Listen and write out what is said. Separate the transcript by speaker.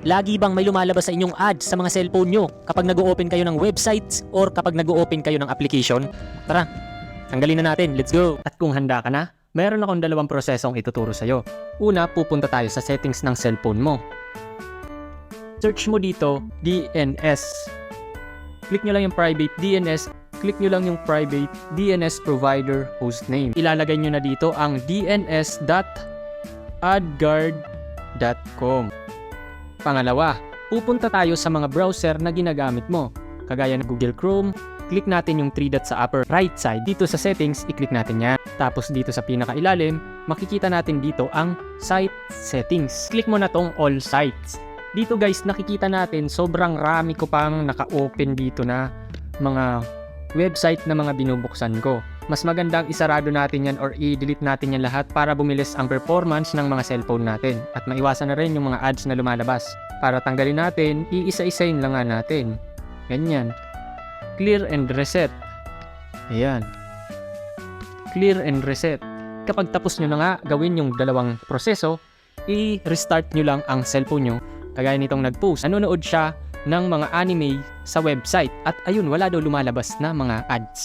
Speaker 1: Lagi bang may lumalabas sa inyong ads sa mga cellphone nyo kapag nag-o-open kayo ng websites or kapag nag-o-open kayo ng application? Tara, tanggalin na natin. Let's go! At kung handa ka na, meron akong dalawang prosesong ituturo sa'yo. Una, pupunta tayo sa settings ng cellphone mo. Search mo dito, DNS. Click nyo lang yung private DNS. Click nyo lang yung private DNS provider hostname. Ilalagay nyo na dito ang dns.adguard.com. Pangalawa, pupunta tayo sa mga browser na ginagamit mo. Kagaya ng Google Chrome, click natin yung 3 dots sa upper right side. Dito sa settings, i-click natin yan. Tapos dito sa pinakailalim, makikita natin dito ang site settings. Click mo na tong all sites. Dito guys, nakikita natin sobrang rami ko pang naka-open dito na mga website na mga binubuksan ko. Mas magandang isarado natin yan or i-delete natin yan lahat para bumilis ang performance ng mga cellphone natin. At maiwasan na rin yung mga ads na lumalabas. Para tanggalin natin, iisa-isayin lang nga natin. Ganyan. Clear and reset. Ayan. Clear and reset. Kapag tapos nyo na nga gawin yung dalawang proseso, i-restart nyo lang ang cellphone nyo. Kagaya nitong nag-post, nanonood siya ng mga anime sa website. At ayun, wala daw lumalabas na mga ads.